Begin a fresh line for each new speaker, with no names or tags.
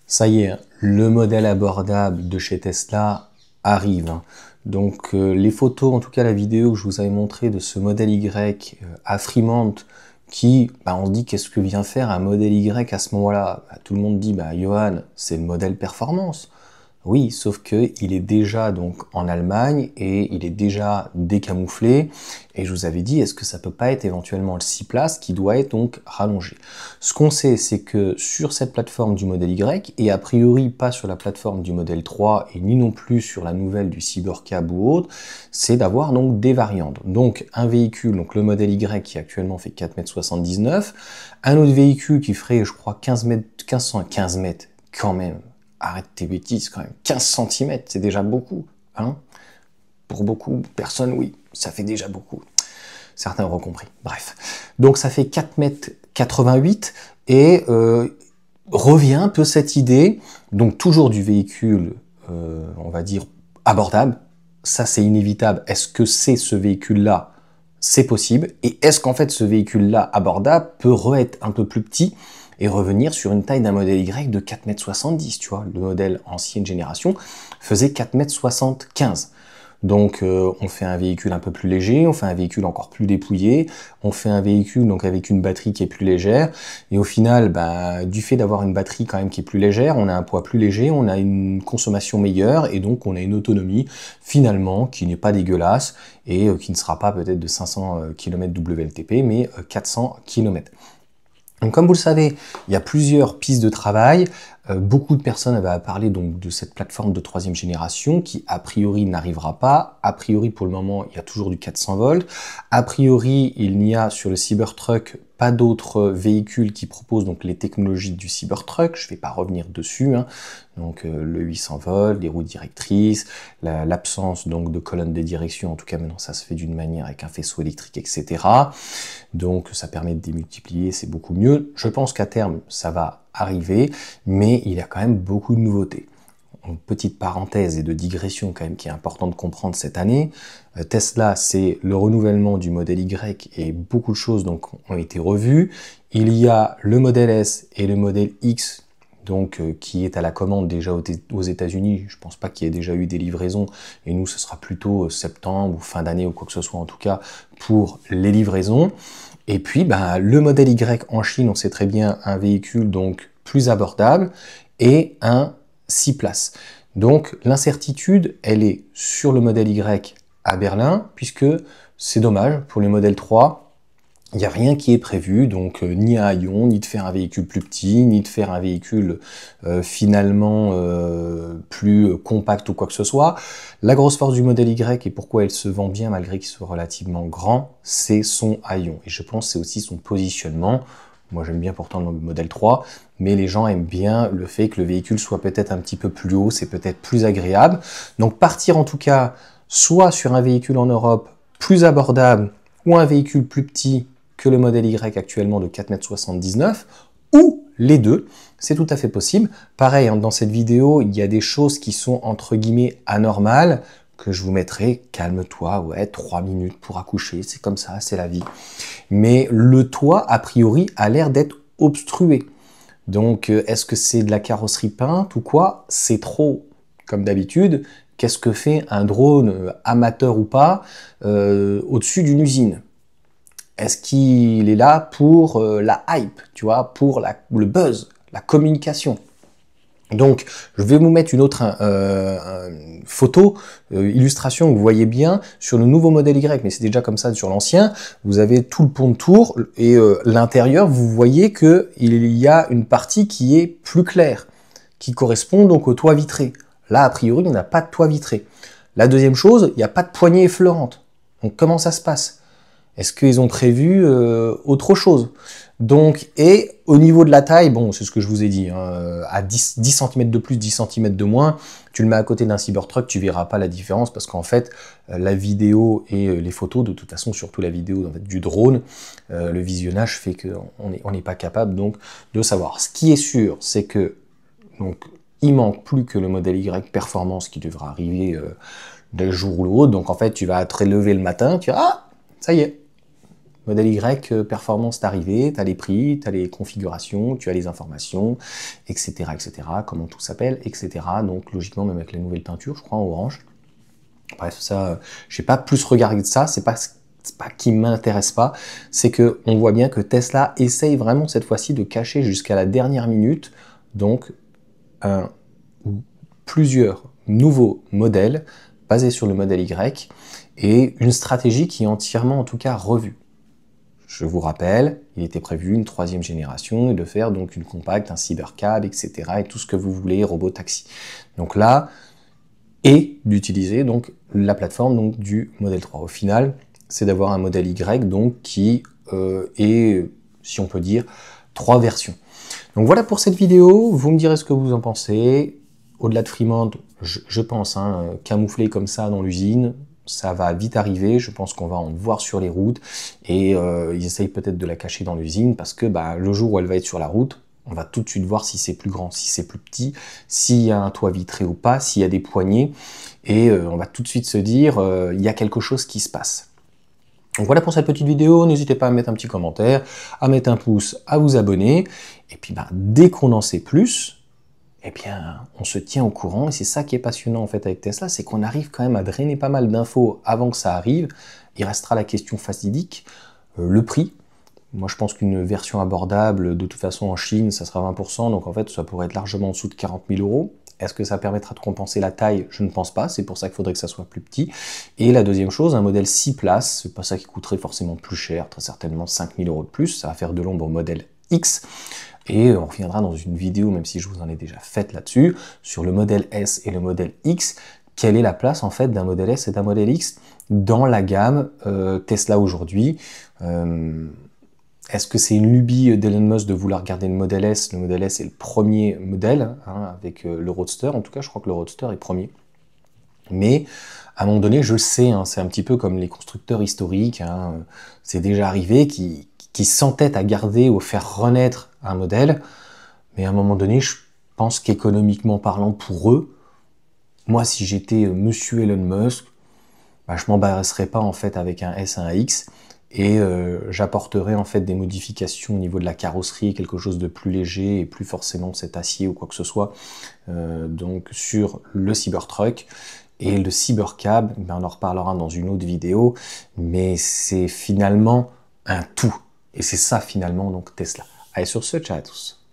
Ça y est, hein, le modèle abordable de chez Tesla arrive. Hein. Donc les photos, en tout cas la vidéo que je vous avais montré de ce modèle Y à Fremont, qui, on se dit qu'est-ce que vient faire un modèle Y à ce moment-là? Tout le monde dit, Johan, c'est le modèle performance. Oui, sauf que il est déjà donc en Allemagne et il est déjà décamouflé. Et je vous avais dit, est-ce que ça peut pas être éventuellement le 6 places qui doit être donc rallongé? Ce qu'on sait, c'est que sur cette plateforme du modèle Y, et a priori pas sur la plateforme du modèle 3 et ni non plus sur la nouvelle du Cybercab ou autre, c'est d'avoir donc des variantes. Donc un véhicule, donc le modèle Y qui actuellement fait 4,79 m, un autre véhicule qui ferait, je crois, 15 mètres quand même. Arrête tes bêtises quand même. 15 cm, c'est déjà beaucoup. Hein, pour beaucoup de personnes, oui, ça fait déjà beaucoup. Certains auront compris. Bref. Donc ça fait 4,88 m et revient un peu cette idée, donc toujours du véhicule, on va dire, abordable. Ça, c'est inévitable. Est-ce que c'est ce véhicule-là? C'est possible. Et est-ce qu'en fait, ce véhicule-là abordable peut être un peu plus petit et revenir sur une taille d'un modèle Y de 4,70 m, tu vois. Le modèle ancienne génération faisait 4,75 m. Donc on fait un véhicule un peu plus léger, on fait un véhicule encore plus dépouillé, on fait un véhicule donc avec une batterie qui est plus légère, et au final, du fait d'avoir une batterie quand même qui est plus légère, on a un poids plus léger, on a une consommation meilleure, et donc on a une autonomie finalement qui n'est pas dégueulasse, et qui ne sera pas peut-être de 500 km WLTP, mais 400 km. Donc comme vous le savez, il y a plusieurs pistes de travail. Beaucoup de personnes avaient parlé donc de cette plateforme de troisième génération qui a priori n'arrivera pas. A priori pour le moment il y a toujours du 400 volts. A priori il n'y a sur le Cybertruck pas d'autres véhicules qui proposent donc les technologies du Cybertruck. Je ne vais pas revenir dessus. Hein. Donc le 800 volts, les roues directrices, l'absence donc de colonne de direction. En tout cas maintenant ça se fait d'une manière avec un faisceau électrique, etc. Donc ça permet de démultiplier, c'est beaucoup mieux. Je pense qu'à terme ça va arriver, mais il y a quand même beaucoup de nouveautés. Une petite parenthèse et de digression quand même qui est important de comprendre cette année. Tesla, c'est le renouvellement du modèle Y et beaucoup de choses donc ont été revues. Il y a le modèle S et le modèle X donc qui est à la commande déjà aux États-Unis. Je pense pas qu'il y ait déjà eu des livraisons et nous ce sera plutôt septembre ou fin d'année ou quoi que ce soit en tout cas pour les livraisons. Et puis le modèle Y en Chine, on sait très bien, un véhicule donc plus abordable et un 6 places. Donc l'incertitude, elle est sur le modèle Y à Berlin, puisque c'est dommage, pour le modèle 3, il n'y a rien qui est prévu, donc ni à Hayon, ni de faire un véhicule plus petit, ni de faire un véhicule finalement plus compact ou quoi que ce soit. La grosse force du modèle Y et pourquoi elle se vend bien malgré qu'il soit relativement grand, c'est son haillon. Et je pense que c'est aussi son positionnement. Moi j'aime bien pourtant le modèle 3, mais les gens aiment bien le fait que le véhicule soit peut-être un petit peu plus haut, c'est peut-être plus agréable. Donc partir en tout cas soit sur un véhicule en Europe plus abordable ou un véhicule plus petit que le modèle Y actuellement de 4,79 m, ou les deux, c'est tout à fait possible. Pareil, dans cette vidéo, il y a des choses qui sont entre guillemets anormales, que je vous mettrai, calme-toi, ouais, 3 minutes pour accoucher, c'est comme ça, c'est la vie. Mais le toit, a priori, a l'air d'être obstrué. Donc, est-ce que c'est de la carrosserie peinte ou quoi? C'est trop, comme d'habitude. Qu'est-ce que fait un drone, amateur ou pas, au-dessus d'une usine? Est-ce qu'il est là pour la hype, tu vois, pour le buzz, la communication? Donc, je vais vous mettre une autre photo, illustration que vous voyez bien sur le nouveau modèle Y, mais c'est déjà comme ça sur l'ancien. Vous avez tout le pont de tour et l'intérieur, vous voyez qu'il y a une partie qui est plus claire, qui correspond donc au toit vitré. Là, a priori, on n'a pas de toit vitré. La deuxième chose, il n'y a pas de poignée effleurante. Donc, comment ça se passe? Est-ce qu'ils ont prévu autre chose? Donc, et au niveau de la taille, bon, c'est ce que je vous ai dit, hein, à 10 cm de plus, 10 cm de moins, tu le mets à côté d'un Cybertruck, tu verras pas la différence parce qu'en fait, la vidéo et les photos, de toute façon, surtout la vidéo en fait, du drone, le visionnage fait qu'on n'est pas capable donc de savoir. Ce qui est sûr, c'est que donc il manque plus que le modèle Y performance qui devra arriver d'un jour ou l'autre. Donc en fait, tu vas te relever le matin, tu vas, ah, ça y est. Modèle Y, performance est arrivé, tu as les prix, tu as les configurations, tu as les informations, etc., etc., comment tout s'appelle, etc. Donc logiquement, même avec la nouvelle teinture, je crois, en orange. Bref, ça, j'ai pas plus regardé de ça, c'est pas qui m'intéresse pas, c'est que on voit bien que Tesla essaye vraiment cette fois-ci de cacher jusqu'à la dernière minute, donc un ou plusieurs nouveaux modèles basés sur le modèle Y et une stratégie qui est entièrement en tout cas revue. Je vous rappelle, il était prévu une 3e génération et de faire donc une compacte, un cybercab, etc. et tout ce que vous voulez, robot taxi. Donc là, et d'utiliser donc la plateforme donc du modèle 3. Au final, c'est d'avoir un modèle Y donc qui est, si on peut dire, 3 versions. Donc voilà pour cette vidéo, vous me direz ce que vous en pensez. Au-delà de Fremont, je pense, camoufler comme ça dans l'usine, ça va vite arriver, je pense qu'on va en voir sur les routes, et ils essayent peut-être de la cacher dans l'usine, parce que le jour où elle va être sur la route, on va tout de suite voir si c'est plus grand, si c'est plus petit, s'il y a un toit vitré ou pas, s'il y a des poignées, et on va tout de suite se dire, il y a quelque chose qui se passe. Donc voilà pour cette petite vidéo, n'hésitez pas à mettre un petit commentaire, à mettre un pouce, à vous abonner, et puis dès qu'on en sait plus, eh bien, on se tient au courant, et c'est ça qui est passionnant en fait avec Tesla, c'est qu'on arrive quand même à drainer pas mal d'infos avant que ça arrive. Il restera la question fatidique, le prix. Moi je pense qu'une version abordable, de toute façon en Chine, ça sera 20%, donc en fait ça pourrait être largement en dessous de 40 000 euros. Est-ce que ça permettra de compenser la taille? Je ne pense pas, c'est pour ça qu'il faudrait que ça soit plus petit. Et la deuxième chose, un modèle 6 places, c'est pas ça qui coûterait forcément plus cher, très certainement 5 000 euros de plus, ça va faire de l'ombre au modèle X. Et on reviendra dans une vidéo, même si je vous en ai déjà faite là-dessus, sur le modèle S et le modèle X. Quelle est la place en fait d'un modèle S et d'un modèle X dans la gamme Tesla aujourd'hui? Est-ce que c'est une lubie d'Elon Musk de vouloir garder le modèle S? Le modèle S est le premier modèle, avec le Roadster. En tout cas, je crois que le Roadster est premier. Mais à un moment donné, je le sais, c'est un petit peu comme les constructeurs historiques. C'est déjà arrivé qui s'entêtent à garder ou faire renaître un modèle. Mais à un moment donné, je pense qu'économiquement parlant pour eux, moi, si j'étais monsieur Elon Musk, je m'embarrasserais pas en fait avec un S et un X. Et j'apporterai en fait des modifications au niveau de la carrosserie, quelque chose de plus léger et plus forcément cet acier ou quoi que ce soit, donc sur le Cybertruck. Et le Cybercab, on en reparlera dans une autre vidéo, mais c'est finalement un tout. Et c'est ça finalement donc Tesla. Allez, sur ce, ciao à tous.